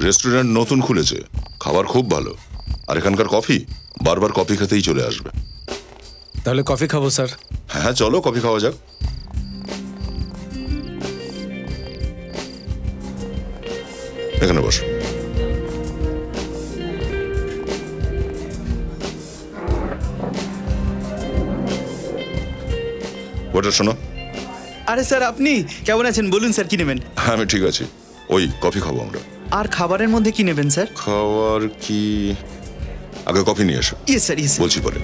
Restaurant নতুন খুলেছে, খাবার খুব ভালো, আর এখানকার কফি বারবার কফি খেতেই চলে আসবে। তাহলে কফি খাবো স্যার। হ্যাঁ চলো কফি খাওয়া যাক। এখানে বস। ওটা শোনো। আরে স্যার আপনি কেমন আছেন বলুন স্যার, কি নেবেন? হ্যাঁ আমি ঠিক আছি, ওই কফি খাবো আমরা। আর খাবারের মধ্যে কি নেবেন স্যার? খাবার কি, আগে কফি নিয়ে এসো। ইয়েস স্যার, ইয়েস বলছি পরে।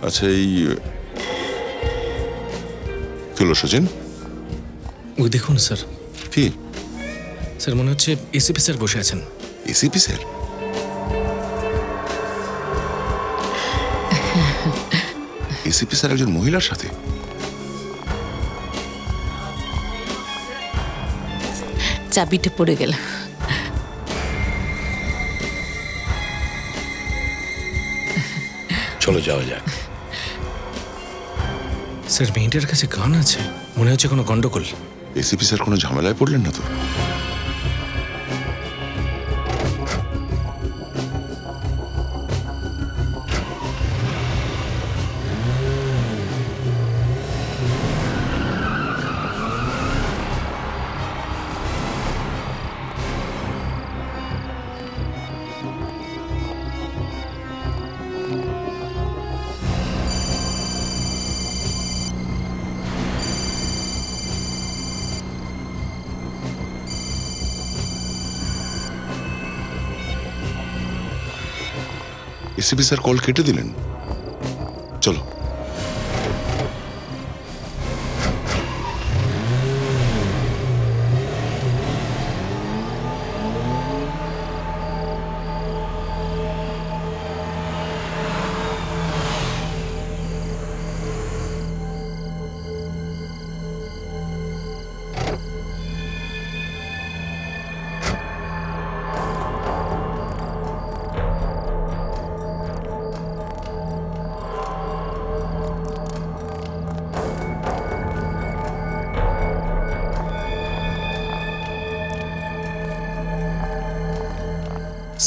আচ্ছা এই কি হলো সচিন? ওই দেখুন স্যার। কি স্যার মনে হচ্ছে এসিপি স্যার বসে আছেন। ACP sir? এসিপি স্যার একজন মহিলার সাথে? চাবিটা পড়ে গেল। চলো যাওয়া যাক। স্যার মেয়েটার কাছে গান আছে, মনে হচ্ছে কোনো গন্ডগোল। এসিপি স্যার কোনো ঝামেলায় পড়লেন না তো? এসিপি স্যার কল কেটে দিলেন। চলো।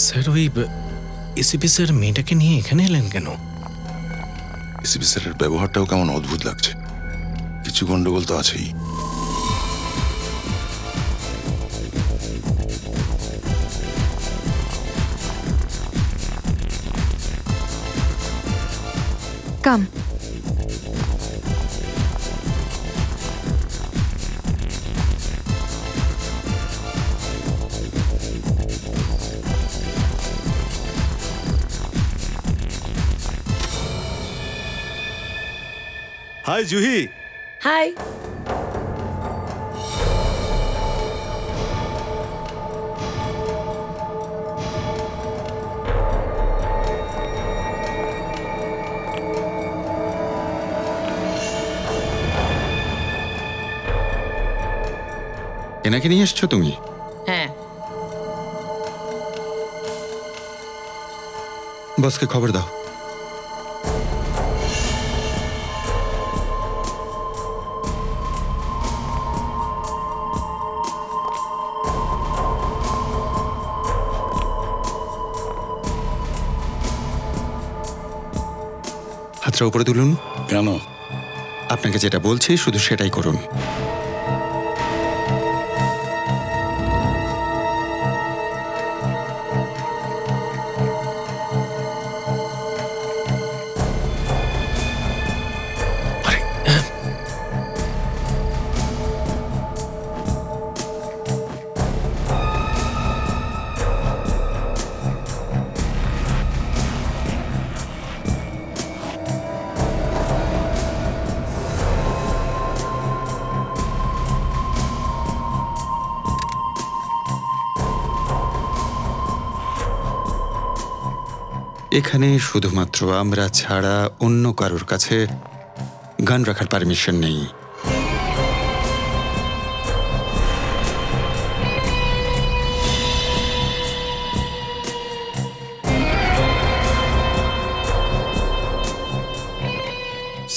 স্যার ওই এসিপি স্যার মেয়েটাকে নিয়ে এখানে এলেন কেন? এসিপি স্যারের ব্যবহারটাও কেমন অদ্ভুত লাগছে, কিছু গন্ডগোল তো আছেই। কাম। হাই জুহি। হাই। এনাকে নিয়ে এসছো তুমি? হ্যাঁ। বসকে খবর দাও। হাতটা উপরে তুলুন। কেন? আপনাকে যেটা বলছি শুধু সেটাই করুন। এখানে শুধুমাত্র আমরা ছাড়া অন্য কারোর কাছে গান রাখার পারমিশন নেই।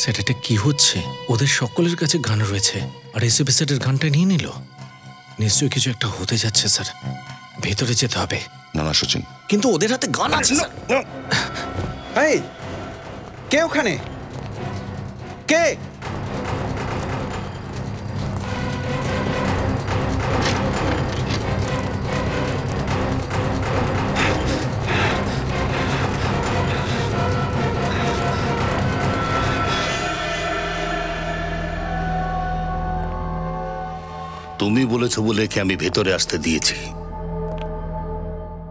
স্যার এটা কি হচ্ছে? ওদের সকলের কাছে গান রয়েছে আর এসিপি স্যারের গানটা নিয়ে নিল। নিশ্চয়ই কিছু একটা হতে যাচ্ছে স্যার, ভেতরে যেতে হবে। না না সচিন, কিন্তু ওদের হাতে গান আছে স্যার। এই, কে ওখানে? কে? তুমি বলেছো বলে কি আমি ভেতরে আসতে দিয়েছি।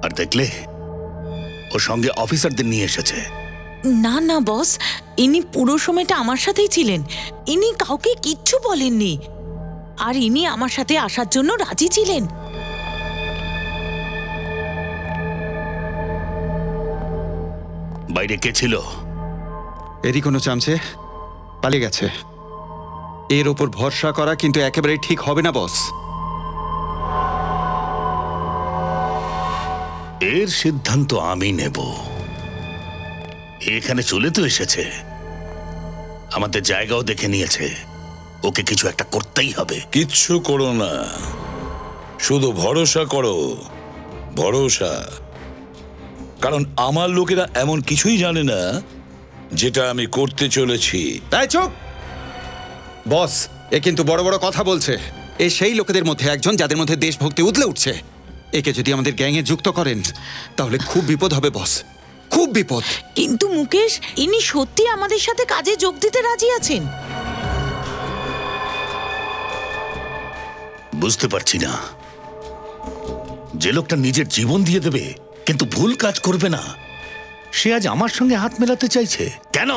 আর দেখলে ওর সঙ্গে অফিসারদের নিয়ে এসেছে। না না বস, ইনি পুরো সময়টা আমার সাথেই ছিলেন। ইনি কাউকে কিচ্ছু বলেননি, আর ইনি আমার সাথে আসার জন্য রাজি ছিলেন। বাইরে কে ছিল? এরই কোনো চামচে পালিয়ে গেছে। এর ওপর ভরসা করা কিন্তু একেবারে ঠিক হবে না বস। এর সিদ্ধান্ত আমি নেব। এখানে চলে তো এসেছে, আমাদের জায়গাও দেখে নিয়েছে। ওকে কিছু একটা করতেই হবে। কিচ্ছু করো না, শুধু ভরসা করো, ভরসা। কারণ আমার লোকেরা এমন কিছুই জানে না যেটা আমি করতে চলেছি। তাই চুপ বস, এ কিন্তু বড় বড় কথা বলছে। এ সেই লোকেদের মধ্যে একজন যাদের মধ্যে দেশভক্তি উতলে উঠছে। একে যদি আমাদের গ্যাংয়ে যুক্ত করেন তাহলে খুব বিপদ হবে বস, খুব বিপদ। কিন্তু মুকেশ, ইনি সত্যি আমাদের সাথে কাজে যোগ দিতে রাজি আছেন? বুঝতে পারছি না, যে লোকটা নিজের জীবন দিয়ে দেবে কিন্তু ভুল কাজ করবে না, সে আজ আমার সঙ্গে হাত মেলাতে চাইছে কেন?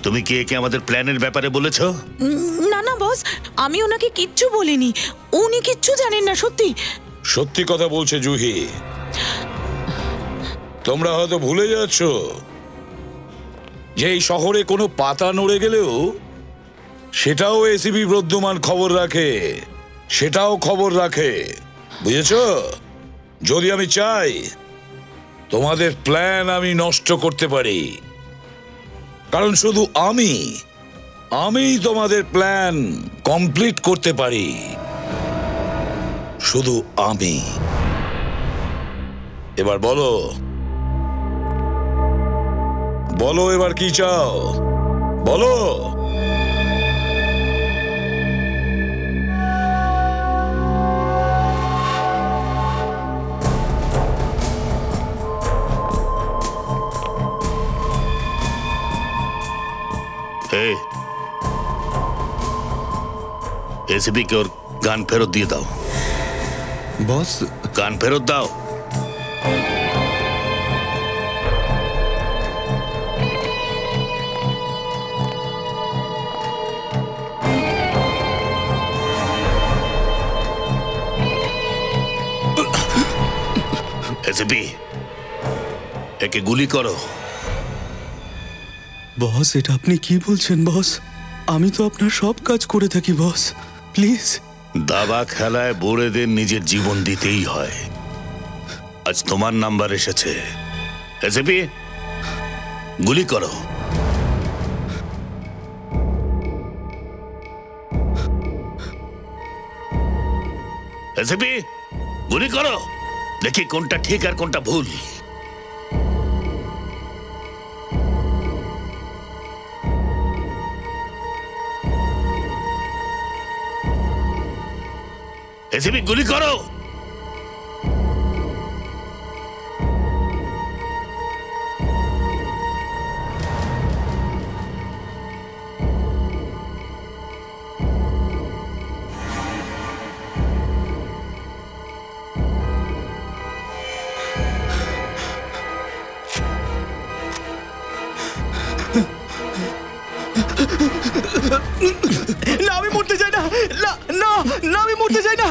তুমি কি একে আমাদের প্ল্যানের ব্যাপারে বলেছো? না না বস, আমি ওনাকে কিচ্ছু বলিনি। উনি কিচ্ছু জানেন না, সত্যি। সত্যি কথা বলছে জুহি। তোমরা হয়তো ভুলে যাচ্ছ যে এই শহরে কোনো পাতা নড়ে গেলেও সেটাও এসিপি বর্ধমান খবর রাখে, সেটাও খবর রাখে, বুঝেছ? যদি আমি চাই তোমাদের প্ল্যান আমি নষ্ট করতে পারি, কারণ শুধু আমিই তোমাদের প্ল্যান কমপ্লিট করতে পারি, শুধু আমি। এবার বলো, বলো এবার কি চাও, বলো। এসিপি কে ওর গান ফেরত দিয়ে দাও। বস, গান ফেরত দাও। এসিপি, একে গুলি করো। বস, এটা আপনি কি বলছেন বস? আমি তো আপনার সব কাজ করে থাকি বস, প্লিজ। দাবা খেলায় বোড়েদের নিজের জীবন দিতেই হয়। আজ তোমার নাম্বার এসেছে। এসিপি, গুলি করো। এসিপি, গুলি করো, দেখি কোনটা ঠিক আর কোনটা ভুল। এসিপি, গুলি করো। না, আমি মরতে চাই না। না না না, আমি মরতে চাই না।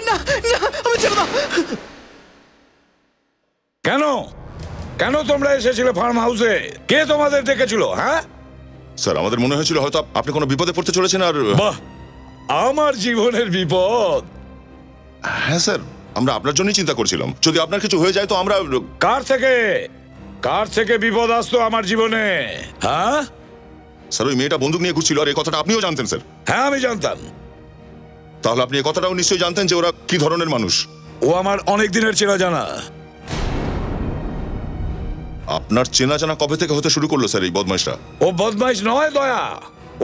না না, আমি ছেড়ে দাও। কেন কেন তোমরা এসেছিলে ফার্ম হাউসে? কে তোমাদের ডেকেছিল? হ্যাঁ স্যার আমাদের মনে হয়েছিল হয়তো আপনি কোনো বিপদে পড়তে চলেছেন। আর বাহ, আমার জীবনের বিপদ। হ্যাঁ স্যার, আমরা আপনার জন্যই চিন্তা করছিলাম, যদি আপনার কিছু হয়ে যায় তো আমরা। কার থেকে কার থেকে বিপদ আসতো আমার জীবনে? হ্যাঁ স্যার ওই মেয়েটা বন্দুক নিয়ে ঘুরছিল আর এই কথাটা আপনিও জানতেন স্যার? হ্যাঁ আমি জানতাম। তাহলে আপনি এই কথাটাও নিশ্চয়ই জানতেন যে ওরা কি ধরনের মানুষ? ও আমার অনেক দিনের চেনা জানা। আপনার চেনা জানা কবে থেকে হতে শুরু করলো স্যার এই বদমাইশটা? ও বদমাইশ নয় দয়া,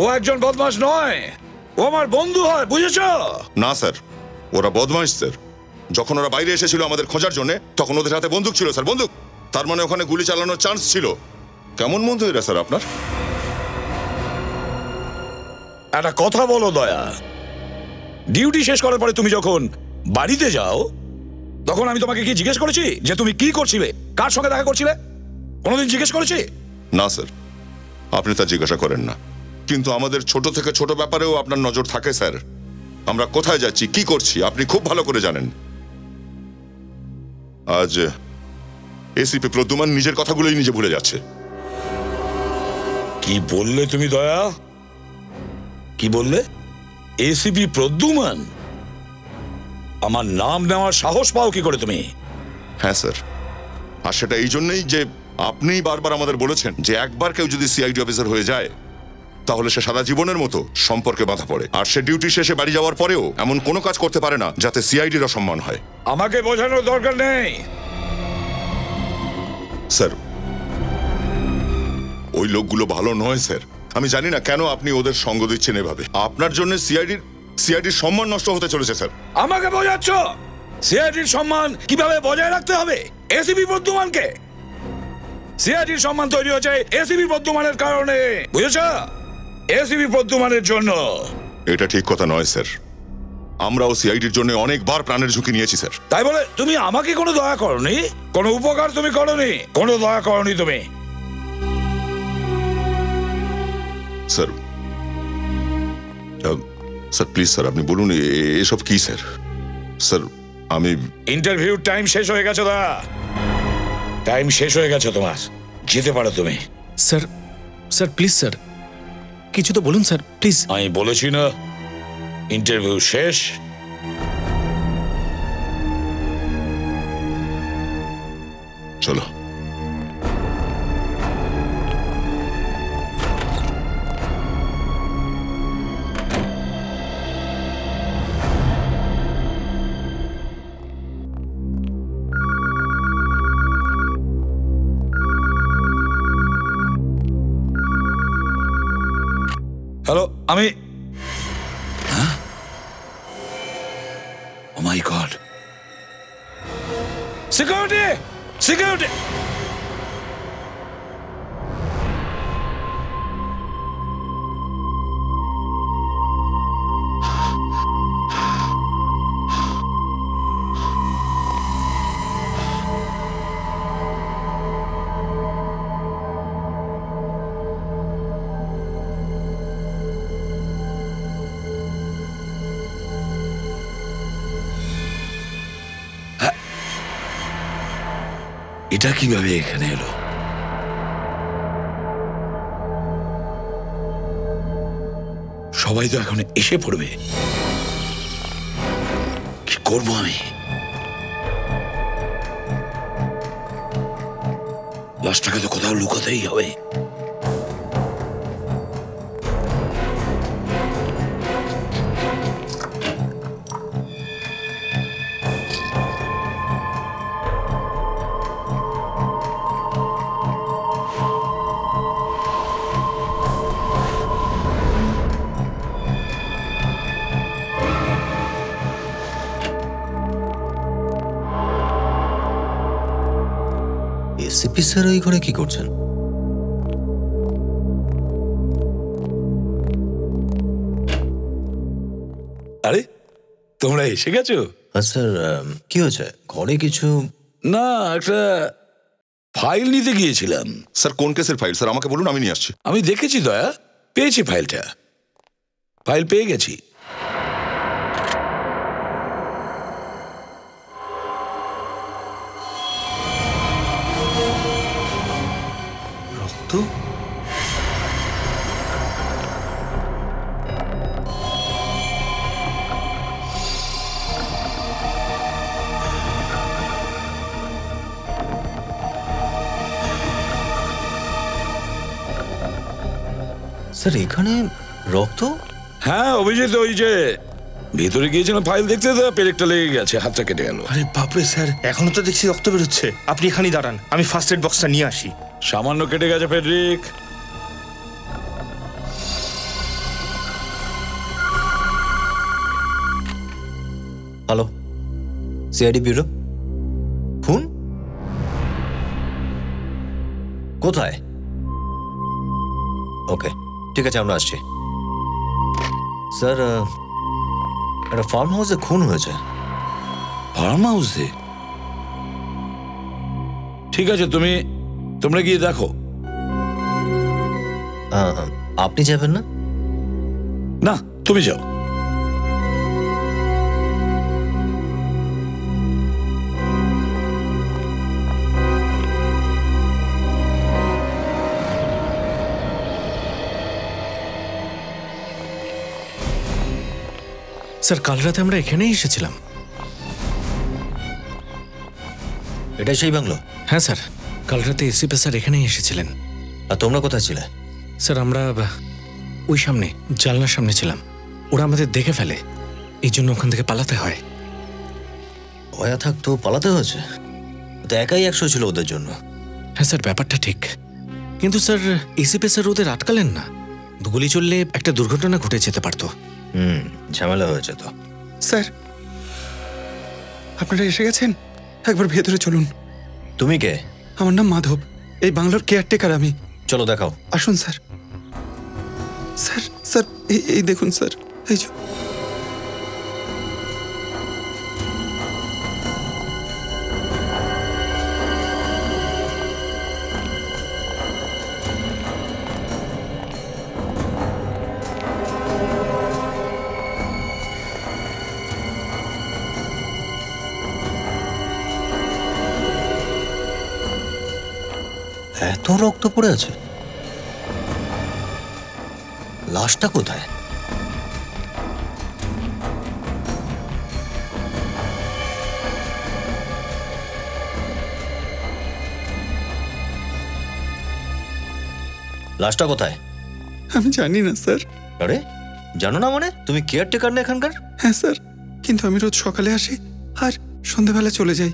ও একজন বদমাশ নয়, ও আমার বন্ধু হয়, বুঝেছো? না স্যার, ওরা বদমাইশ স্যার। যখন ওরা বাইরে এসেছিল আমাদের খোঁজার জন্য, তখন ওদের হাতে বন্দুক ছিল স্যার, বন্দুক। তার মানে ওখানে গুলি চালানোর চান্স ছিল। কেমন বন্ধু এরা স্যার আপনার? একটা কথা বলো দয়া, ডিউটি শেষ করার পরে তুমি যখন বাড়িতে যাও, তখন আমি তোমাকে কি জিজ্ঞেস করেছি যে তুমি কি করছিলে, কার সঙ্গে দেখা করছিলে? কোনোদিন জিজ্ঞেস করেছি? না স্যার, আপনি তা জিজ্ঞাসা করেন না। কিন্তু আমাদের ছোট থেকে ছোট ব্যাপারেও আপনার নজর থাকে স্যার। আমরা কোথায় যাচ্ছি, কি করছি, আপনি খুব ভালো করে জানেন। আজ এসিপি প্রদ্যুমান নিজের কথাগুলোই নিজে ভুলে যাচ্ছে। কি বললে তুমি দয়া? কি বললে? এসিপি প্রদ্যুমান? আমার নাম নেওয়ার সাহস পাও কি করে তুমি? হ্যাঁ স্যার, আর সেটা এই জন্যই যে আপনিই বারবার আমাদের বলেছেন যে একবার কেউ যদি সিআইডি অফিসার হয়ে যায় তাহলে সে সারা জীবনের মতো সম্পর্কে বাধা পড়ে, আর সে ডিউটি শেষে বাড়ি যাওয়ার পরেও এমন কোনো কাজ করতে পারে না যাতে সিআইডির অসম্মান হয়। আমাকে বোঝানোর দরকার নেই স্যার, ওই লোকগুলো ভালো নয় স্যার। আমি জানি না কেন আপনি ওদের সঙ্গ দিচ্ছেন এভাবে। আপনার জন্য সিআইডির সম্মান নষ্ট হতে চলেছে স্যার। আমাকে বোঝাচ্ছ সিআইডির সম্মান কিভাবে বজায় রাখতে হবে এসিপি প্রদ্যুমানকে? সিআইডির সম্মান তৈরি হয়েছে এসিপি প্রদ্যুমানের কারণে, বুঝেছ? এসিপি প্রদ্যুমানের জন্য। এটা ঠিক কথা নয় স্যার। আমরাও সিআইডির জন্য অনেকবার প্রাণের ঝুঁকি নিয়েছি স্যার। তাই বলে তুমি আমাকে কোনো দয়া করনি, কোনো উপকার তুমি করনি, কোনো দয়া করনি তুমি। স্যার, স্যার প্লিজ স্যার আপনি বলুন এসব কি স্যার? স্যার আমি ইন্টারভিউ টাইম শেষ হয়ে গেছে দা, টাইম শেষ হয়ে গেছে তোমার, যেতে পারো তুমি। স্যার, স্যার প্লিজ স্যার, কিছু তো বলুন স্যার প্লিজ। আমি বলেছি না ইন্টারভিউ শেষ? চলো। হ্যালো, আমি ও মাই গড, সিকিউরিটি, সিকিউরিটি! এটা কিভাবে এখানে এলো? সবাই তো এখন এসে পড়বে, কি করবো আমি? লাশটাকে তো কোথাও লুকোতেই হবে। এসিপি স্যার এই ঘরে কি করছেন? আরে তোমরা এসে গেছো? স্যার কি হয়েছে ঘরে? কিছু না, একটা ফাইল নিতে গিয়েছিলাম। স্যার কোন কেসের ফাইল স্যার আমাকে বলুন, আমি নিয়ে আসছি। আমি দেখেছি দয়া, পেয়েছি ফাইলটা, ফাইল পেয়ে গেছি। রক্ত? স্যার এখানে রক্ত? হ্যাঁ অভিজিৎ, ওই যে ভিতরে গিয়েছিলাম ফাইল দেখতে, তো পেরেকটা লেগে গেছে, হাতটা কেটে গেল। আরে বাপরে স্যার, এখনো তো দেখছি রক্ত বেরোচ্ছে। আপনি এখানেই দাঁড়ান, আমি ফার্স্ট এড বক্সটা নিয়ে আসি। সামান্য কেটে গেছে ফেডরিক। Hello, CID bureau. খুন কোথায়? ওকে, ঠিক আছে, আমরা আসছি। স্যার, একটা ফার্ম হাউসে খুন হয়েছে। ফার্ম হাউসে? ঠিক আছে, তোমরা গিয়ে দেখো। আপনি যাবেন না? না, তুমি যাও। স্যার, কাল রাতে আমরা এখানেই এসেছিলাম। এটা সেই বাংলো? হ্যাঁ স্যার, কাল রাতে এসিপি স্যার এখানেই এসেছিলেন। আর তোমরা কোথায় ছিলে? স্যার, আমরা ওই সামনে জানলার সামনে ছিলাম। ওরা আমাদের দেখে ফেলে, এই জন্য ওখান থেকে পালাতে হয়। ভয়া থাকতো, পালাতে হয়েছে? তো একাই 100 ছিল ওদের জন্য। হ্যাঁ স্যার, ব্যাপারটা ঠিক। কিন্তু স্যার, এসিপি স্যার ওদের আটকালেন না। গুলি চললে একটা দুর্ঘটনা ঘটে যেতে পারতো। ঝামেলা হয়েছে তো। স্যার, আপনারা এসে গেছেন? একবার ভেতরে চলুন। তুমি কে? আমার নাম মাধব, এই বাংলোর কেয়ারটেকার আমি। চলো দেখাও। আসুন স্যার। স্যার স্যার, এই দেখুন স্যার, এই যে। এত রক্ত পড়ে আছে, লাশটা কোথায়? লাশটা কোথায়? আমি জানি না স্যার। আরে জানো না মানে? তুমি কেয়ারটেকার না এখানকার? হ্যাঁ স্যার, কিন্তু আমি রোজ সকালে আসি আর সন্ধ্যাবেলা চলে যাই।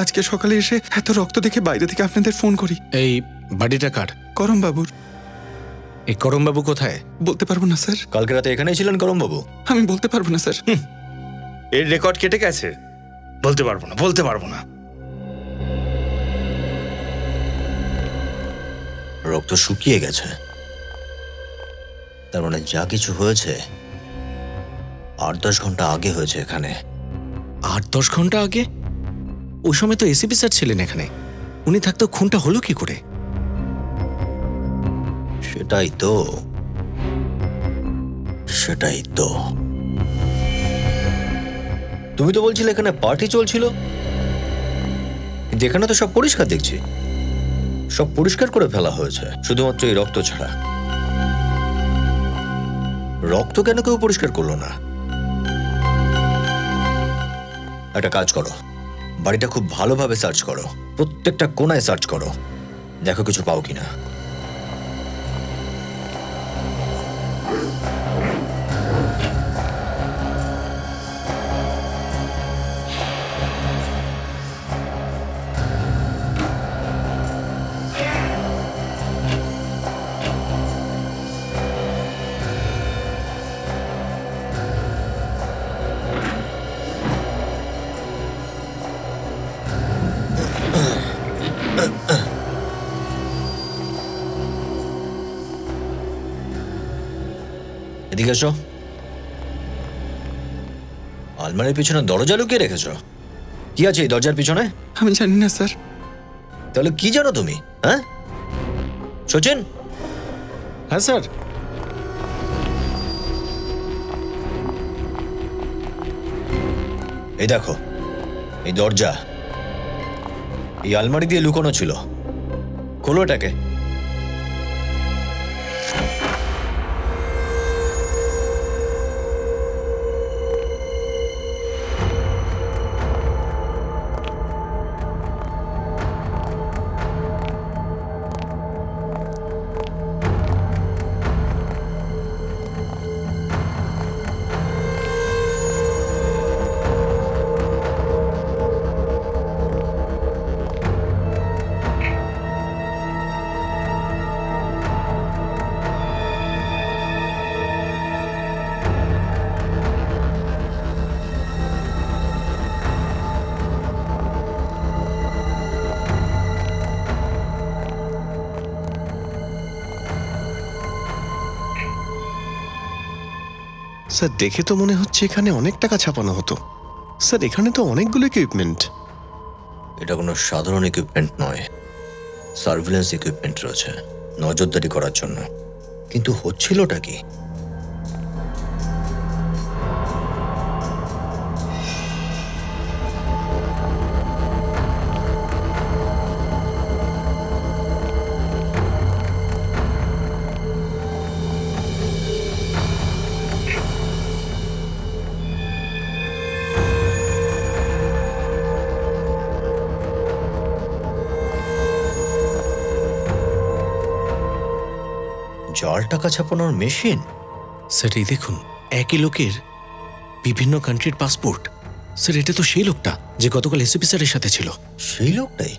আজকে সকালে এসে এত রক্ত দেখে বাইরে থেকে আপনাদের ফোন করি। এই বাড়িটা কার? করম বাবুর। এই করমবাবু কোথায়? বলতে পারবো না স্যার। কালকে রাতে এখানেই ছিলেন করমবাবু? আমি বলতে পারবো না স্যার। এর রেকর্ড কেটে গেছে, বলতে পারবো না। রক্ত শুকিয়ে গেছে, তার মানে যা কিছু হয়েছে 8-10 ঘন্টা আগে হয়েছে এখানে। 8-10 ঘন্টা আগে? ওই সময় তো এসিপি স্যার ছিলেন এখানে। উনি থাকতো খুনটা হলো কি করে? সেটাই তো। তুমি তো বলছিলে এখানে পার্টি চলছিল, কিন্তু এখানে তো সব পরিষ্কার দেখছি। সব পরিষ্কার করে ফেলা হয়েছে, শুধুমাত্র এই রক্ত ছাড়া। রক্ত কেন কেউ পরিষ্কার করলো না? একটা কাজ করো, বাড়িটা খুব ভালোভাবে সার্চ করো, প্রত্যেকটা কোনায় সার্চ করো, দেখো কিছু পাও কিনা। এদিকে এসো। আলমারির পিছনে দরজা লুকিয়ে রেখেছো, কি আছে এই দরজার পিছনে? আমি জানি না স্যার। তাহলে কি জানো তুমি? হ্যাঁ সচিন? হ্যাঁ স্যার। এই দেখো, এই দরজা এই আলমারি দিয়ে লুকোনো ছিল। খোলো এটাকে। স্যার দেখে তো মনে হচ্ছে এখানে অনেক টাকা ছাপানো হতো। স্যার এখানে তো অনেকগুলো ইকুইপমেন্ট। এটা কোনো সাধারণ ইকুইপমেন্ট নয়, সার্ভিলেন্স ইকুইপমেন্ট রয়েছে নজরদারি করার জন্য। কিন্তু হচ্ছিলটা কি? জাল টাকা ছাপানোর মেশিন? স্যার এই দেখুন, একই লোকের বিভিন্ন কান্ট্রির পাসপোর্ট। স্যার এটা তো সেই লোকটা যে গতকাল এসিপি স্যারের সাথে ছিল। সেই লোকটাই?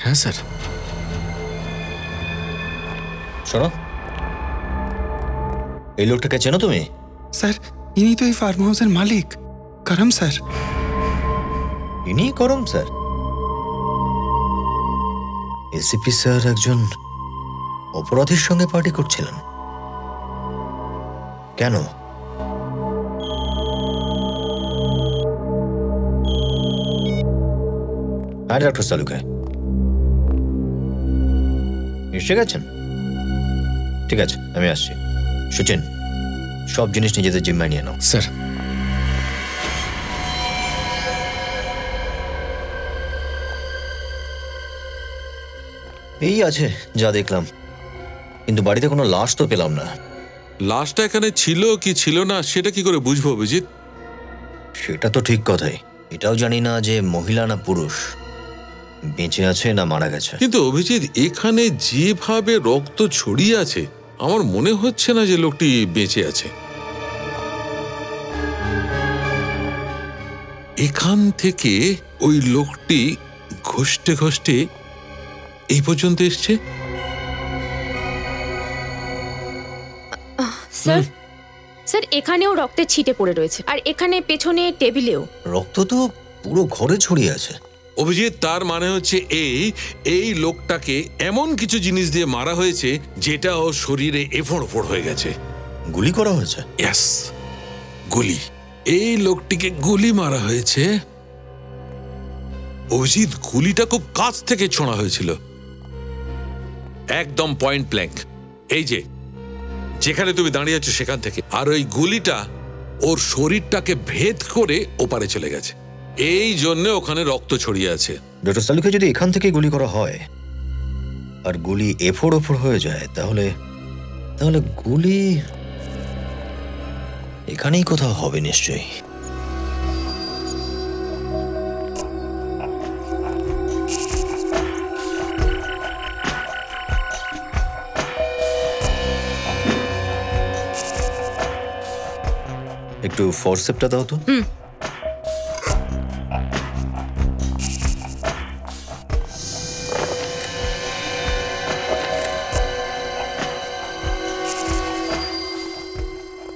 হ্যাঁ স্যার। শোনো, এই লোকটাকে চেনো তুমি? স্যার ইনি তো এই ফার্ম হাউসের মালিক, করম স্যার। ইনি করম স্যার? এসিপি স্যার একজন অপরাধীর সঙ্গে পার্টি করছিলেন কেন? হ্যাঁ ডক্টর সালুকে এসে গেছেন? ঠিক আছে, আমি আসছি। সুচিন, সব জিনিস নিজেদের জিম্মায় নিয়ে নাও। স্যার এই আছে যা দেখলাম, কিন্তু বাড়িতে কোনো লাশ তো পেলাম না। লাশটা এখানে ছিল কি ছিল না সেটা কি করে বুঝবো অভিজিৎ? সেটা তো ঠিক কথাই, এটাও জানি না যে মহিলা না পুরুষ, বেঁচে আছে না মারা গেছে। কিন্তু অভিজিৎ, এখানে যেভাবে রক্ত ছড়িয়ে আছে আমার মনে হচ্ছে না যে লোকটি বেঁচে আছে। এখান থেকে ওই লোকটি ঘষ্টে ঘষ্টে এই পর্যন্ত এসছে। স্যার, স্যার এখানেও রক্তের ছিটে পড়ে রয়েছে, আর এখানে পেছনে টেবিলেও রক্ত তো পুরো ঘরে ছড়িয়ে আছে। অভিজিৎ, তার মানে হচ্ছে এই লোকটাকে এমন কিছু জিনিস দিয়ে মারা হয়েছে যেটা ওর শরীরে এফোড় ওফোড় হয়ে গেছে। গুলি করা হয়েছে? ইয়েস, গুলি। এই লোকটিকে গুলি মারা হয়েছে। অভিজিৎ, গুলিটা খুব কাছ থেকে ছোঁড়া হয়েছিল, একদম পয়েন্ট ব্ল্যাঙ্ক। এই যে যেখানে তুমি দাঁড়িয়ে আছো সেখান থেকে। আর ওই গুলিটা ওর শরীরটাকে ভেদ করে ওপারে চলে গেছে, এই জন্য ওখানে রক্ত ছড়িয়ে আছে। ডক্টর সালুকে যদি এখান থেকে গুলি করা হয় আর গুলি এফোড় ওফোড় হয়ে যায়, তাহলে তাহলে গুলি এখানেই কোথাও হবে নিশ্চয়ই। একটু ফোরসেপটা দাও তো।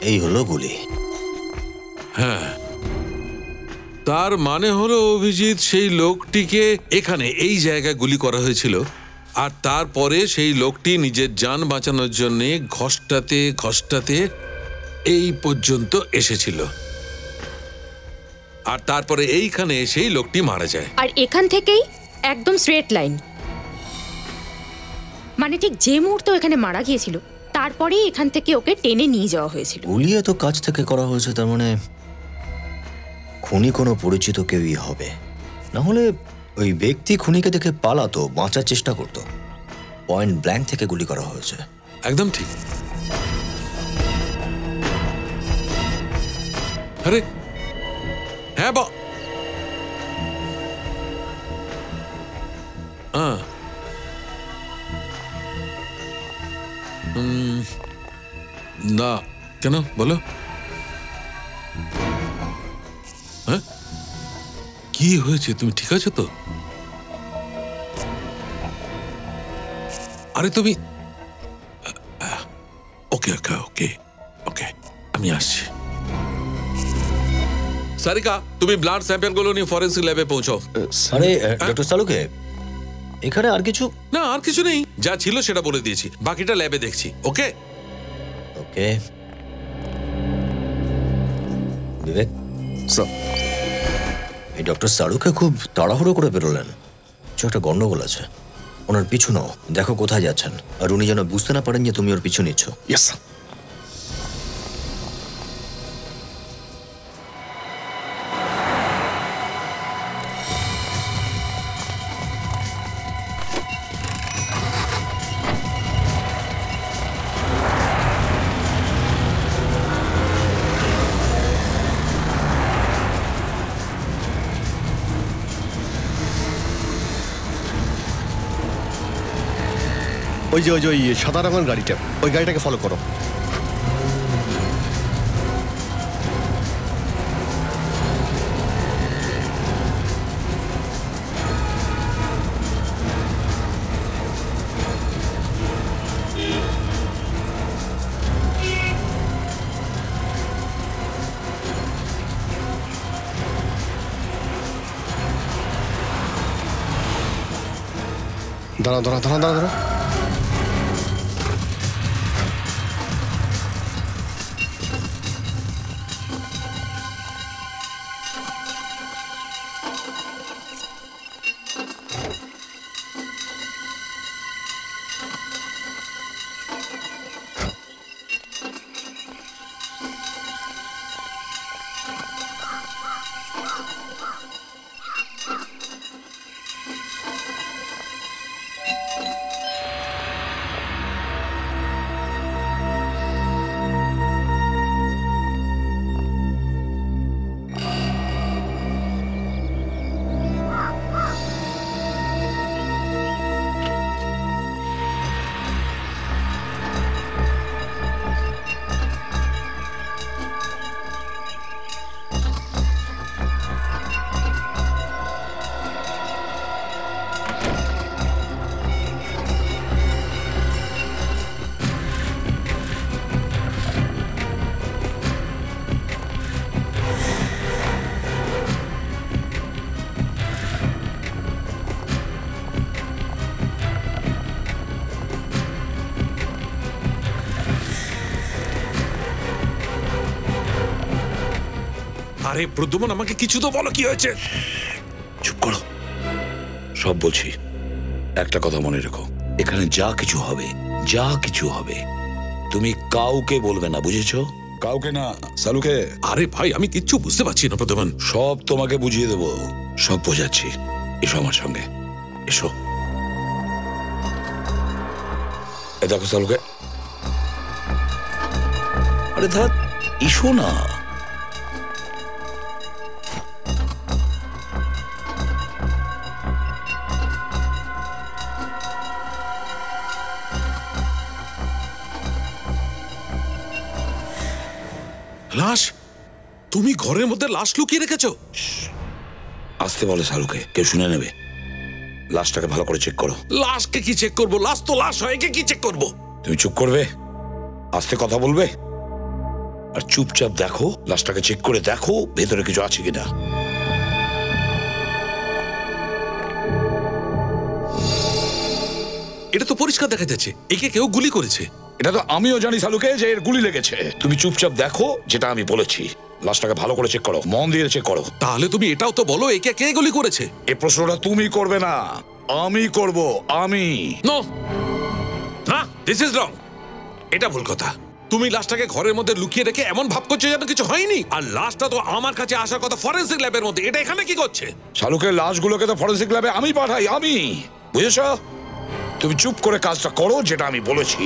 এই হলো গুলি। হ্যাঁ, তার মানে হলো অভিজিৎ, সেই লোকটিকে এখানে এই জায়গায় গুলি করা হয়েছিল, আর তারপরে সেই লোকটি নিজের জান বাঁচানোর জন্য ঘষ্টাতে ঘষ্টাতে এই পর্যন্ত এসেছিল, আর তারপরে এইখানে এসেই লোকটি মারা যায়। আর এখান থেকেই একদম স্ট্রেট লাইন, মানে ঠিক যে মুহূর্তে এখানে মারা গিয়েছিল তারপরেই এখান থেকে ওকে টেনে নিয়ে যাওয়া হয়েছিল। গুলি এত কাছ থেকে করা হয়েছে, তার মানে খুনি কোনো পরিচিত কেউই হবে, না হলে ওই ব্যক্তি খুনিকে দেখে পালাতো, বাঁচার চেষ্টা করতো। পয়েন্ট ব্ল্যাঙ্ক থেকে গুলি করা হয়েছে। একদম ঠিক। আরে হ্যাঁ না কেন বলো? হ্যাঁ, কি হয়েছে? তুমি ঠিক আছো তো? আরে তুমি ওকে ওকে ওকে ওকে, আমি আসছি। সারিকা, তুমি ব্লাড স্যাম্পল গুলো নিয়ে ফরেন্সিক ল্যাবে পৌঁছাও। আরে ডক্টর সালুকে, এখানে আর কিছু? না, আর কিছু নেই, যা ছিল সেটা বলে দিয়েছি, বাকিটা ল্যাবে দেখছি। ওকে ওকে। বিবেক স্যার এই ডক্টর সারুকে খুব তাড়াহুড়ো করে বেরোলেন। কিছু একটা গন্ডগোল আছে। ওনার পিছু নাও, দেখো কোথায় যাচ্ছেন, আর উনি যেন বুঝতে না পারেন যে তুমি ওর পিছু নিচ্ছ। Yes sir. ওই সাদা রঙের গাড়িটা, ওই গাড়িটাকে ফলো করো। দাঁড়াও। আরে প্রদ্যুম্ন, আমাকে কিছু তো বলো, কি হয়েছে? চুপ করো, সব বলছি। একটা কথা মনে রেখো, এখানে যা কিছু হবে তুমি কাউকে বলবে না, বুঝেছো? কাউকে না। সালুকে। আরে ভাই, আমি কিচ্ছু বুঝতে পারছি না প্রদ্যুম্ন। সব তোমাকে বুঝিয়ে দেবো, সব বোঝাচ্ছি। এসো আমার সঙ্গে, এসো। এ দেখো সালুকে, আরে ধাত, এসো না। লাশ? তুমি ঘরের মধ্যে লাশ লুকিয়ে রেখেছো? আসতে বলে সালুকে, কেউ শুনে নেবে। লাশটাকে ভালো করে চেক করো। লাশকে কি চেক করবো? লাশ তো লাশ হয়, একে কি চেক করবো? তুমি চুপ করবে, আস্তে কথা বলবে, আর চুপচাপ দেখো। লাশটাকে চেক করে দেখো ভেতরে কিছু আছে কিনা। এটা তো পরিষ্কার দেখা যাচ্ছে একে কেউ গুলি করেছে। এটা তো আমিও জানি সালুকে, যে এর গুলি লেগেছে। তুমি চুপচাপ দেখো যেটা আমি বলেছি। লাশটাকে ভালো করে চেক করো, মন দিয়ে চেক করো। তাহলে তুমি এটাও তো বলো একে কে গুলি করেছে। এই প্রশ্নটা তুমি করবে না, আমি করব। আমি নো, না, দিস ইজ রং। এটা ভুল কথা। তুমি লাশটাকে ঘরের মধ্যে লুকিয়ে রেখে এমন ভাব করছো যেন কিছু হয়নি। আর লাশটা তো আমার কাছে আসার কথা ফরেনসিক ল্যাবের মধ্যে, এটা এখানে কি করছে? শালুকের লাশগুলোকে তো ফরেনসিক ল্যাবে আমি পাঠাই, আমি। বুঝেছ? তুমি চুপ করে কাজটা করো যেটা আমি বলেছি।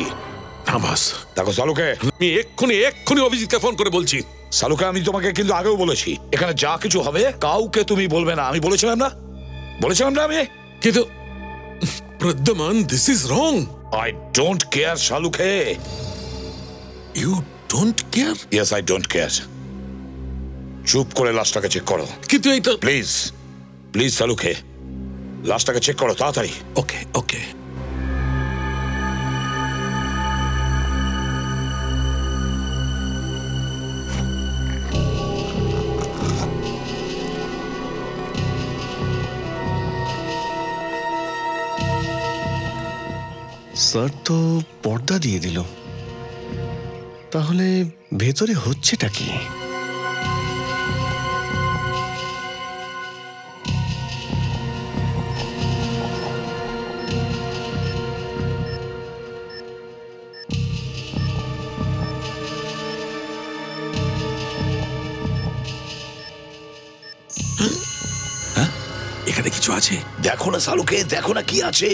না বাস, দেখো শালুকে, আমি এক্ষুনি অভিজিৎকে ফোন করে বলছি। শালুকে, আমি তোমাকে কিন্তু আগেও বলেছি, এখানে যা কিছু হবে কাউকে তুমি বলবে না। আমি বলেছিলাম না আমি? কিন্তু Pradyumna, this is wrong. I don't care শালুকে। You don't care? Yes, I don't care. চুপ করে লাশটাকে চেক করো। কিন্তু এইটা প্লিজ শালুকে, লাশটাকে চেক করো তাড়াতাড়ি। ওকে ওকে। স্যার তো পর্দা দিয়ে দিল, তাহলে ভেতরে হচ্ছেটা কি? হ্যাঁ, এখানে কিছু আছে? দেখো না সালুকে, দেখো না কি আছে।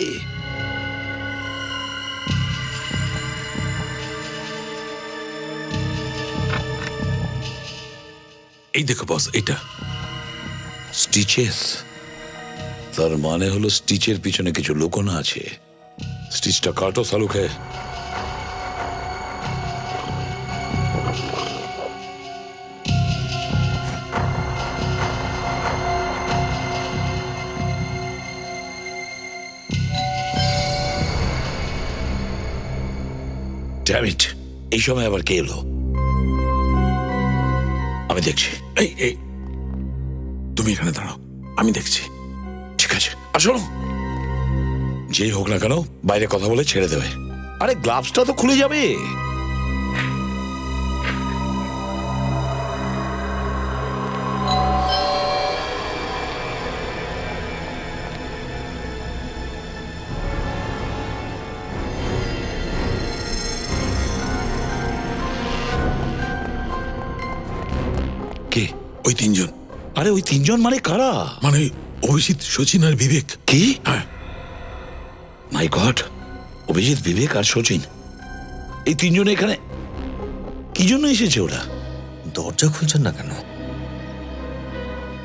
এই দেখো বস, এটা স্টিচেস। তার মানে হলো স্টিচের পিছনে কিছু লুকোনো আছে। স্টিচটা কাটো সালুকে। ড্যাম ইট, এই সময় আবার কে এলো? আমি দেখছি। এই এই তুমি এখানে দাঁড়াও, আমি দেখছি। ঠিক আছে, আর শোনো, যেই হোক না কেন বাইরে কথা বলে ছেড়ে দেবে। আরে গ্লাভসটা তো খুলে যাবে। কে ওই তিনজন? আরে ওই তিনজন মানে কারা? মানে অভিজিৎ, সচিন আর বিবেক। কি? হ্যাঁ। মাই গড, অভিজিৎ, বিবেক আর সচিন, এই তিনজনে এখানে কি জন্য এসেছে ওরা? দরজা খুলছেন না কেন?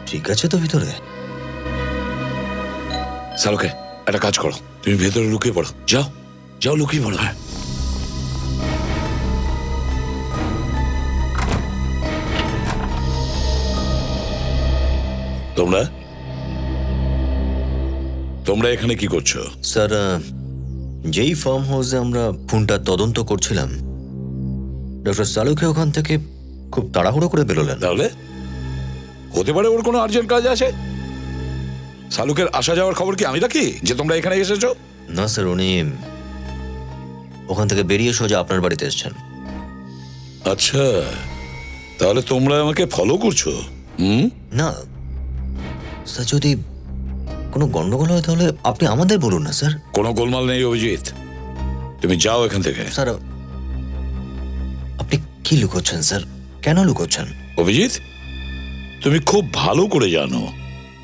ঠিক আছে তো ভিতরে? সালুকে একটা কাজ করো, তুমি ভেতরে লুকিয়ে পড়ো। যাও যাও, লুকিয়ে পড়ো। হ্যাঁ, তোমরা তোমরা এখানে কি করছো? স্যার, যেই ফার্ম হাউসে আমরা খুনটা তদন্ত করছিলাম, ডক্টর সালুকে ওখান থেকে খুব তাড়াহুড়ো করে বেরোলেন। তাহলে হতে পারে ওর কোনো আর্জেন্ট কাজ আছে। সালুকের আসা যাওয়ার খবর কি আমি রাখি যে তোমরা এখানে এসেছো? না স্যার, উনি ওখান থেকে বেরিয়ে সোজা আপনার বাড়িতে এসেছেন। আচ্ছা, তাহলে তোমরা আমাকে ফলো করছো? না স্যার, যদি কোনো গন্ডগোল হয় তাহলে আপনি আমাদের বলুন না স্যার। কোনো গোলমাল নেই অভিজিৎ, তুমি যাও এখান থেকে। স্যার, আপনি কি লুকোচ্ছেন স্যার? কেন লুকোচ্ছেন? অভিজিৎ, তুমি খুব ভালো করে জানো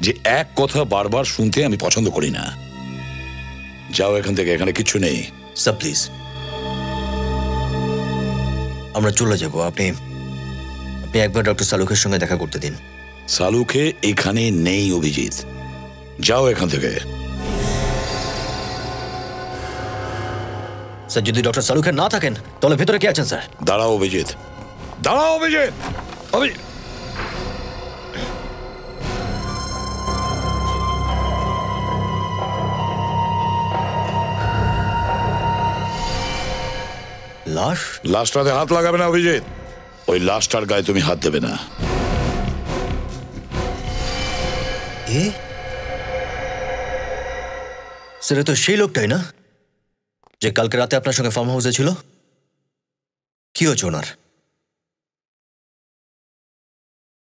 যে এক কথা বারবার শুনতে আমি পছন্দ করি না। যাও এখান থেকে, এখানে কিছু নেই। স্যার প্লিজ, আমরা চলে যাব। আপনি একবার ডক্টর সালুকের সঙ্গে দেখা করতে দিন। সালুকে এখানে নেই অভিজিৎ, যাও এখান থেকে। স্যার, যদি ডক্টর সালুকে না থাকেন তাহলে ভেতরে কে আছেন স্যার? দাঁড়াও অভিজিৎ, দাঁড়াও অভিজিৎ। লাশ? লাশটাতে হাত লাগাবে না অভিজিৎ, ওই লাশটার গায়ে তুমি হাত দেবে না। স্যার, তো সেই লোকটাই না যে কালকে রাতে আপনার সঙ্গে ফার্ম হাউসে ছিল? কি হয়েছে ওনার?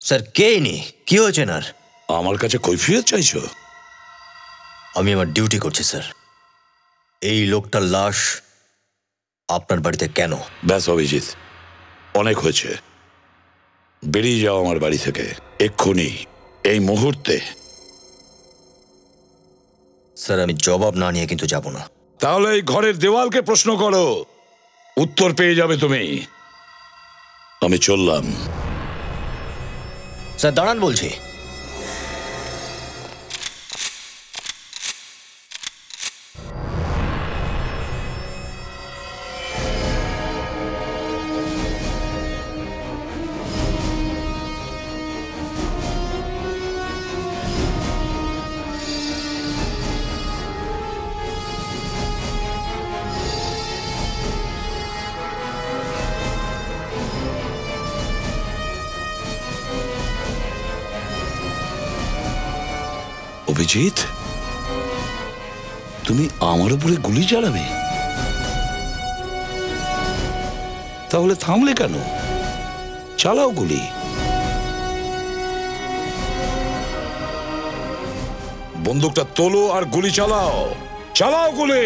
স্যার, কে ইনি? কি হয়েছে ওনার? আমার কাছে কৈফিয়ত চাইছো? আমি আমার ডিউটি করছি স্যার। এই লোকটার লাশ আপনার বাড়িতে কেন? ব্যাস অভিজিৎ, অনেক হয়েছে। বেরিয়ে যাও আমার বাড়ি থেকে এক্ষুনি, এই মুহূর্তে। স্যার, আমি জবাব না নিয়ে কিন্তু যাব না। তাহলে এই ঘরের দেওয়ালকে প্রশ্ন করো, উত্তর পেয়ে যাবে তুমি। আমি চললাম। স্যার দাঁড়ান বলছি। অভিজিৎ, তুমি আমার উপরে গুলি চালাবে? তাহলে থামলে কেন? চালাও গুলি। বন্দুকটা তোলো আর গুলি চালাও। চালাও গুলি।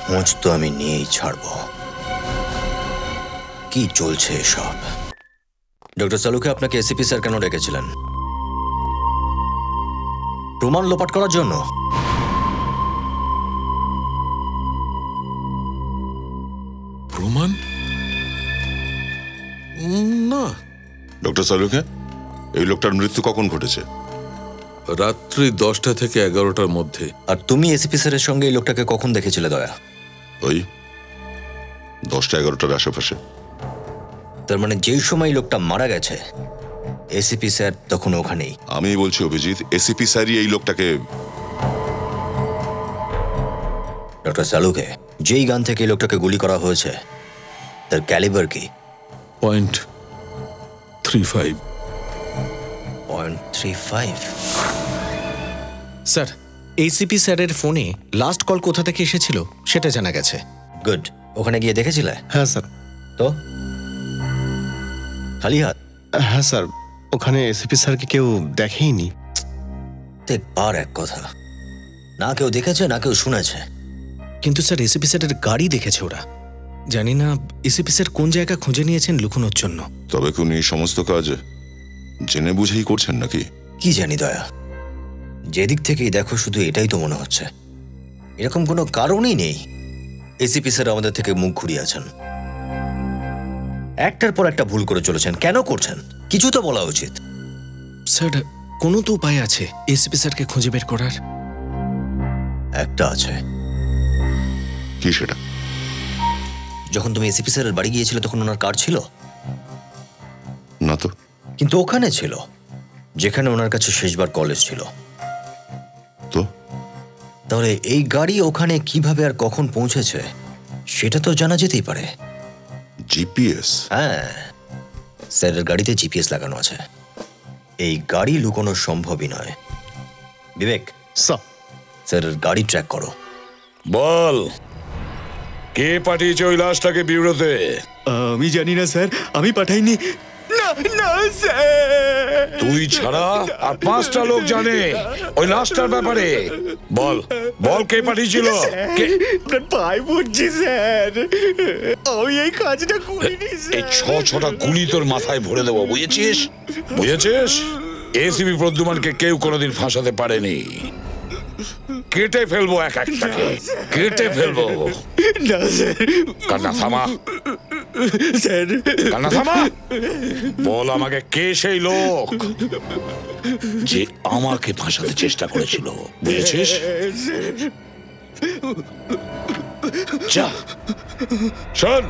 খোঁজ তো আমি নিয়েই ছাড়ব। কি চলছে সব? ডক্টর সালুকে আপনাকে এসিপি স্যার কেন ডেকেছিলেন? প্রমাণ লোপাট করার জন্য? প্রমাণ? না। ডক্টর সালুকে, এই লোকটার মৃত্যু কখন ঘটেছে? রাত্রি 10টা থেকে 11টার মধ্যে। আর তুমি এসিপি স্যারের সঙ্গে এই লোকটাকে কখন দেখেছিলে দয়া? ওই 10টা-11টার আশেপাশে। তার মানে যেই সময় লোকটা মারা গেছে এসিপি স্যার তখন ওখানেই? আমি বলছি অভিজিৎ, এসিপি স্যারই এই লোকটাকে। ডক্টর সালুকে, যেই গান থেকে এই লোকটাকে গুলি করা হয়েছে তার ক্যালিবার কি? .35। .35? স্যার, এসিপি স্যারের ফোনে লাস্ট কল কোথা থেকে এসেছিল সেটা জানা গেছে। গুড। ওখানে গিয়ে দেখেছিলে? হ্যাঁ স্যার। তো খালি হাত? হ্যাঁ স্যার, ওখানে এসিপি স্যারকে কেউ দেখেইনি। দেখবার এক কথা, না কেউ দেখেছে না কেউ শুনেছে। কিন্তু স্যার এসিপি স্যারের গাড়ি দেখেছে ওরা। জানি না এসিপি স্যার কোন জায়গা খুঁজে নিয়েছেন লুকোনোর জন্য। তবে কি উনি সমস্ত কাজ জেনে বুঝেই করছেন নাকি? কি জানি দয়া, যেদিক থেকেই দেখো শুধু এটাই তো মনে হচ্ছে। এরকম কোনো কারণই নেই এসিপি স্যার আমাদের থেকে মুখ ঘুরিয়ে আছেন। একটার পর একটা ভুল করে চলেছেন। কেন করছেন কিছু তো বলা উচিত। স্যার, কোনো তো উপায় আছে এসিপি স্যারকে খুঁজে বের করার? একটা আছে। কি সেটা? যখন তুমি এসিপি স্যারের বাড়ি গিয়েছিলে তখন ওনার কার ছিল? না তো। কিন্তু ওখানে ছিল যেখানে ওনার কাছে শেষবার কলেজ ছিল। তো তাহলে এই গাড়ি ওখানে কিভাবে আর কখন পৌঁছেছে সেটা তো জানা যেতেই পারে। জিপিএস? হ্যাঁ, স্যারের গাড়িতে জিপিএস লাগানো আছে। এই গাড়ি লুকোনো সম্ভবই নয়। বিবেক, স্যারের গাড়ি ট্র্যাক করো। বল, কে পাঠিয়েছে ওই লাশটাকে বিউরোতে? আমি জানি না স্যার, আমি পাঠাইনি। না না স্যার, তুই ছাড়া আর 5টা লোক জানে ওই লাশটার ব্যাপারে। বল বল, কে পাঠিয়েছিল? পায়ে পড়ছি স্যার, আমি এই কাজটা করিনি এই 6টা গুলি তোর মাথায় ভরে দেবো, বুঝেছিস? বুঝেছিস? এসিপি প্রদ্যুমানকে কেউ কোনোদিন ফাঁসাতে পারেনি। কেটে ফেলবো এক একটাকে, কেটে ফেলবো। না স্যার। কান্না থামা স্যার, কান্না থামা। বল আমাকে, কে সেই লোক যে আমাকে ফাঁসাতে চেষ্টা করেছিল? বুঝেছিস? যা শোন,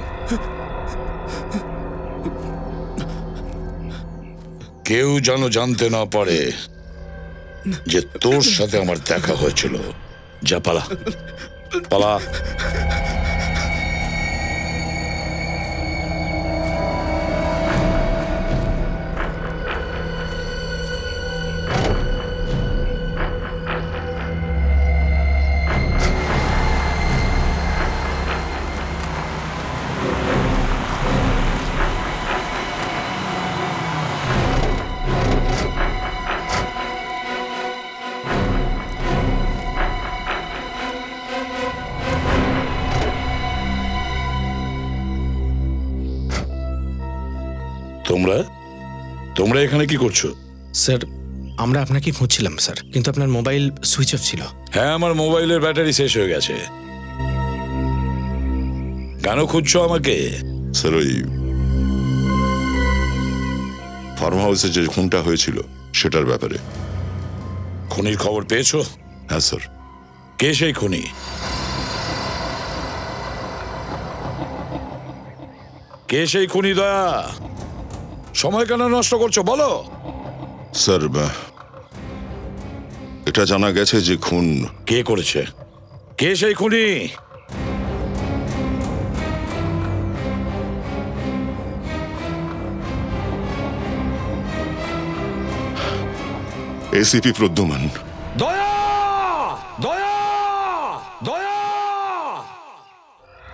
কেউ যেন জানতে না পারে যে তোর সাথে আমার দেখা হয়েছিল। যা, পালা পালা। তোমরা তোমরা এখানে কি করছো? স্যার, আমরা আপনাকে খুঁজছিলাম স্যার, কিন্তু আপনার মোবাইল সুইচ অফ ছিল। হ্যাঁ, আমার মোবাইলের ব্যাটারি শেষ হয়ে গেছে। কেন খুঁজছো আমাকে? স্যার, ওই ফার্ম হাউসে যে খুনটা হয়েছিল সেটার ব্যাপারে। খুনির খবর পেয়েছো? হ্যাঁ স্যার। কে সেই খুনি? কে সেই খুনি দয়া? সময় কেন নষ্ট করছো, বলো। স্যার, এটা জানা গেছে যে খুন কে করেছে। কে সেই খুনি? এসিপি প্রদ্যুমান। দয়া, দয়া, দয়া,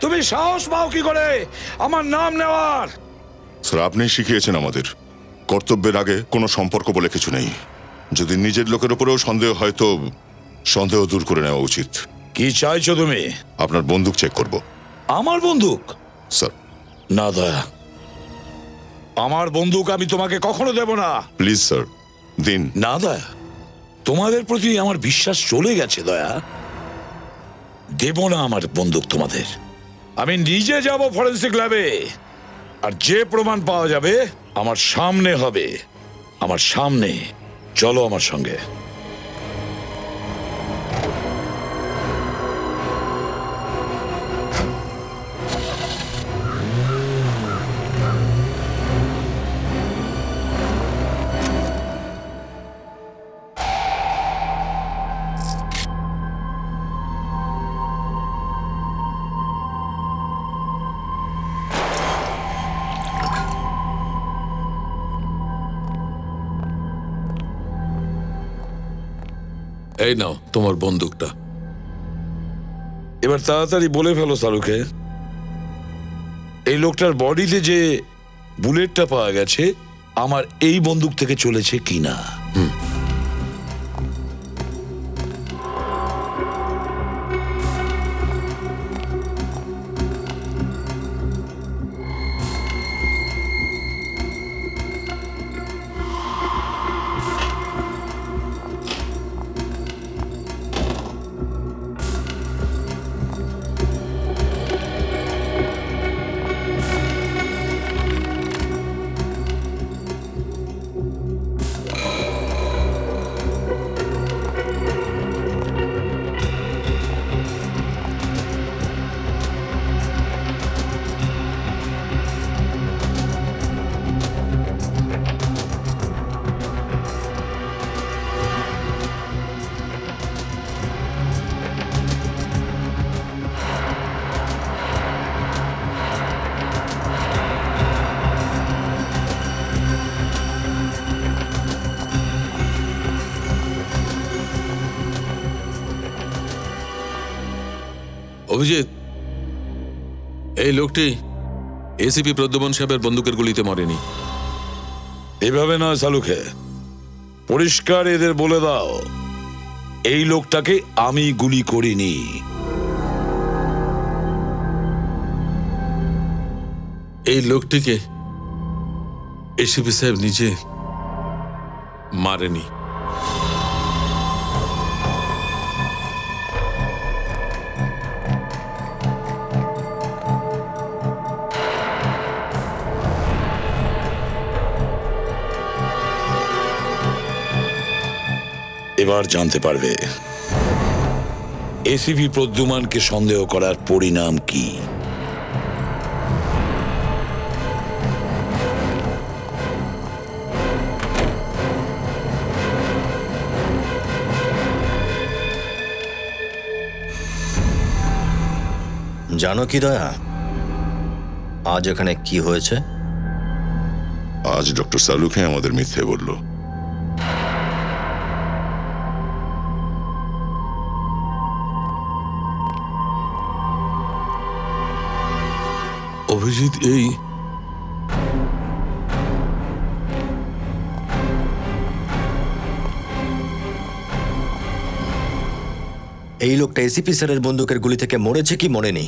তুমি সাহস পাও কি করে আমার নাম নেওয়ার? স্যার, আপনি শিখিয়েছেন আমাদের কর্তব্যের আগে কোনো সম্পর্ক বলে কিছু নেই। যদি নিজের লোকের উপরেও সন্দেহ হয় তো সন্দেহ দূর করে নেওয়া উচিত। কি চাইছো তুমি? আপনার বন্দুক চেক করব। আমার বন্দুক? স্যার। না দয়া, আমার বন্দুক আমি তোমাকে কখনো দেব না। প্লিজ স্যার, দিন। না দয়া, তোমাদের প্রতি আমার বিশ্বাস চলে গেছে দয়া। দেব না আমার বন্দুক তোমাদের। আমি নিজে যাব ফরেন্সিক ল্যাবে, আর যে প্রমাণ পাওয়া যাবে আমার সামনে হবে, আমার সামনে। চলো আমার সঙ্গে। এই নাও তোমার বন্দুকটা। এবার তাড়াতাড়ি বলে ফেলো শাহরুখে, এই লোকটার বডিতে যে বুলেটটা পাওয়া গেছে আমার এই বন্দুক থেকে চলেছে কিনা। অভিজিৎ, এই লোকটি এসিপি প্রদ্যুমন সাহেবের বন্দুকের গুলিতে মরেনি। এভাবে নয় শালুখে, পরিষ্কার এদের বলে দাও এই লোকটাকে আমি গুলি করিনি। এই লোকটিকে এসিপি সাহেব নিজে মারেনি। এবার জানতে পারবে এসিপি প্রদ্যুমানকে সন্দেহ করার পরিণাম কি। জানো কি দয়া, আজ এখানে কি হয়েছে? আজ ডক্টর সালুখে আমাদের মিথ্যে বলল। অভিজিৎ, এই লোকটা এসিপি স্যারের বন্দুকের গুলি থেকে মরেছে কি মরেনি?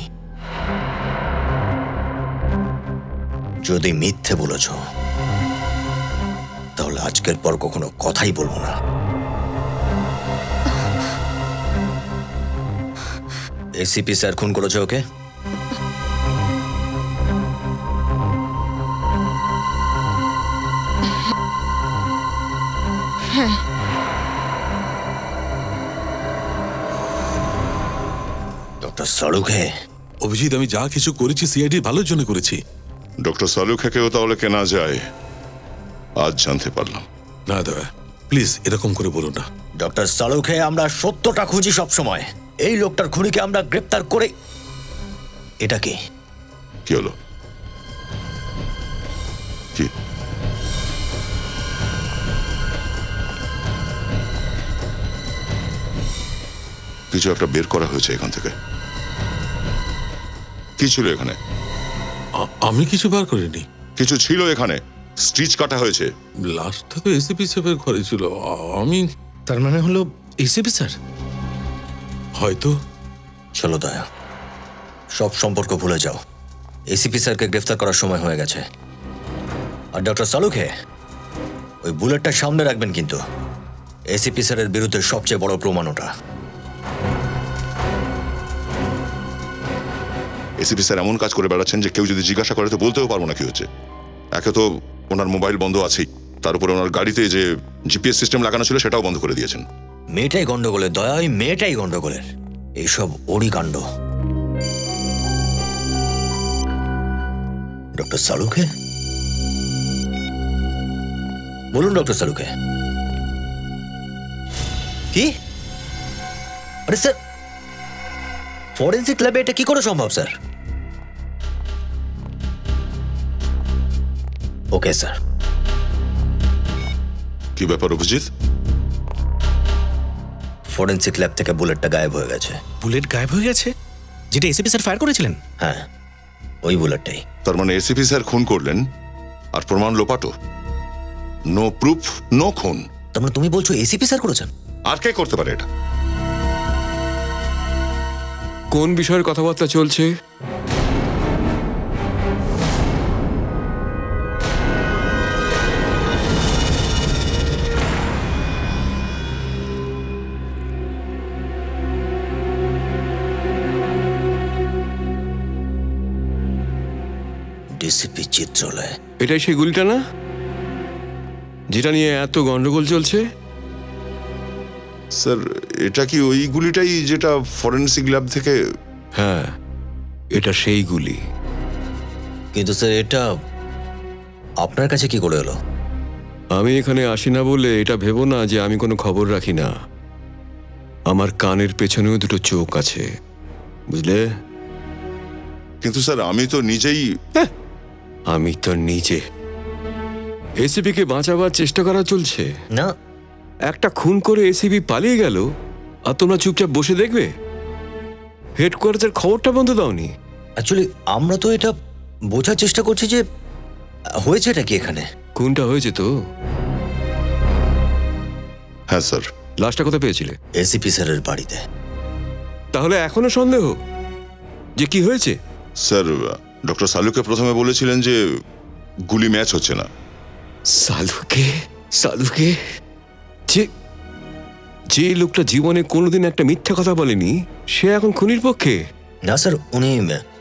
যদি মিথ্যে বলেছ তাহলে আজকের পর কখনো কথাই বলবো না। এসিপি স্যার খুন করেছে ওকে? হ্যাঁ। ডক্টর সালুখে। অভিজিৎ, আমি যা কিছু করেছি সিআইডির ভালোর জন্য করেছি। ডক্টর সালুখেকেও তাহলে কেনা যায় আজ জানতে পারলাম। না দাদা, প্লিজ এরকম করে বলো না। ডক্টর সালুখে, আমরা সত্যটা খুঁজি সব সময়। এই লোকটার খুনিকে আমরা গ্রেপ্তার করে। এটা কি? কি হলো? কি? কিছু একটা বের করা হয়েছে এখান থেকে। কি ছিল এখানে? আমি কিছু বার করিনি। কিছু ছিল এখানে, স্টিচ কাটা হয়েছে। লাশটা তো এসিপি সাহেবের ঘরে ছিল। আমি তার মানে হলো এসিপি স্যার? হয়তো। চলো দয়া, সব সম্পর্ক ভুলে যাও। এসিপি স্যারকে গ্রেফতার করার সময় হয়ে গেছে। আর ডক্টর সালুকে ওই বুলেটটা সামনে রাখবেন, কিন্তু এসিপি স্যারের বিরুদ্ধে সবচেয়ে বড় প্রমাণ ওটা। এসিপি স্যার এমন কাজ করে বেড়াচ্ছেন যে কেউ যদি জিজ্ঞাসা করে তো বলতেও পারবো না কি হচ্ছে। একে তো ওনার মোবাইল বন্ধ আছেই, তার উপরে ওনার গাড়িতে যে জিপিএস সিস্টেম লাগানো ছিল সেটাও বন্ধ করে দিয়েছেন। মেয়েটাই গন্ডগোলের দয়া, ওই মেয়েটাই গন্ডগোলের। এইসব ওরই কাণ্ড। ডক্টর সালুকে বলুন। ডক্টর সালুকে কি? আরে স্যার, ফরেন্সিক ল্যাবে এটা কি করে সম্ভব স্যার? Okay sir. কি ব্যাপার অভিজিৎ? ফরেন্সিক ল্যাব থেকে বুলেটটা গায়েব হয়ে গেছে। বুলেট গায়েব হয়ে গেছে? যেটা এসিপি স্যার ফায়ার করেছিলেন? হ্যাঁ, ওই বুলেটটাই। তার মানে এসিপি স্যার খুন করলেন আর প্রমাণ লোপাটো। নো প্রুফ, নো খুন। তার মানে তুমি বলছো এসিপি স্যার করেছেন? আর কে করতে পারে এটা? কোন বিষয়ের কথাবার্তা চলছে? ডিসিপি চিত্রালয়। এটাই সেই গুলিটা না যেটা নিয়ে এত গন্ডগোল চলছে? স্যার, এটা কি ওই গুলিটাই যেটা ফরেনসিক ল্যাব থেকে? হ্যাঁ, এটা সেই গুলি। কিন্তু স্যার এটা আপনার কাছে কি করে এলো? আমি এখানে আসি না বলে এটা ভেবো না যে আমি কোনো খবর রাখি না। আমার কানের পেছনেও দুটো চোখ আছে, বুঝলে? কিন্তু স্যার আমি তো নিজেই আমি তো নিজে এসিপি কে বাঁচাবার চেষ্টা করা চলছে না। একটা খুন করে এসিপি পালিয়ে গেল আর তোমরা চুপচাপ বসে দেখবে? হেডকোয়ার্টারের খবরটা বন্ধ দাওনি? অ্যাকচুয়ালি আমরা তো এটা বোঝার চেষ্টা করছি যে হয়েছে এটা কি এখানে। খুনটা হয়েছে তো? হ্যাঁ স্যার। লাশটা কোথায় পেয়েছিলে? এসিপি স্যারের বাড়িতে। তাহলে এখনো সন্দেহ যে কি হয়েছে? স্যার, ডক্টর সালুকে প্রথমে বলেছিলেন যে গুলি ম্যাচ হচ্ছে না। সালুকে? সালুকে যে যে লোকটা জীবনে কোনোদিন একটা মিথ্যা কথা বলেনি, সে এখন খুনির পক্ষে? না স্যার, উনি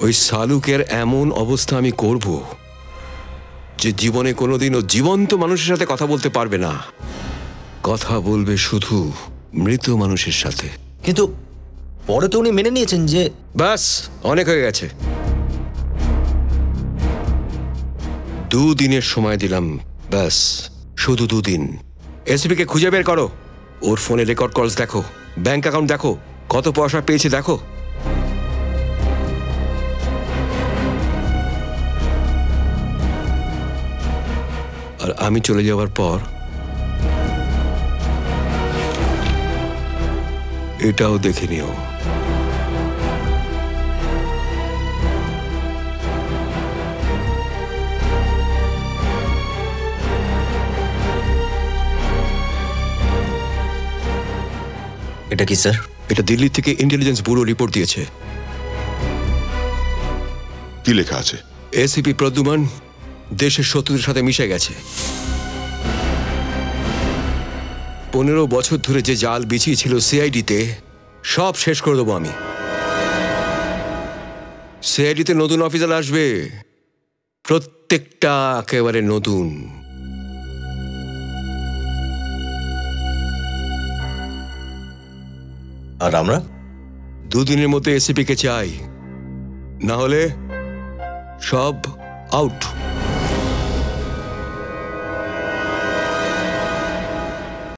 ওই সালুকের এমন অবস্থা আমি করব যে জীবনে কোনোদিনও জীবন্ত মানুষের সাথে কথা বলতে পারবে না। কথা বলবে শুধু মৃত মানুষের সাথে। কিন্তু পরে তো উনি মেনে নিয়েছেন যে ব্যাস অনেক হয়ে গেছে। 2 দিনের সময় দিলাম, ব্যাস শুধু 2 দিন। এসপি কে খুঁজে বের করো, ওর ফোনে রেকর্ড কলস দেখো, ব্যাংক অ্যাকাউন্ট দেখো, কত পয়সা পেয়েছে দেখো। আর আমি চলে যাওয়ার পর এটাও দেখে নিও। এটা কি স্যার? এটা দিল্লি থেকে ইন্টেলিজেন্স ব্যুরো রিপোর্ট দিয়েছে। কি লেখা আছে? এসিপি প্রদ্যুমান দেশের শত্রুদের সাথে মিশে গেছে। 15 বছর ধরে যে জাল বিছিয়েছিল সিআইডিতে, সব শেষ করে দেবো আমি। সিআইডিতে নতুন অফিসার আসবে, প্রত্যেকটা একেবারে নতুন। আর আমরা 2 দিনের মধ্যে এসিপি কে চাই, না হলে সব আউট।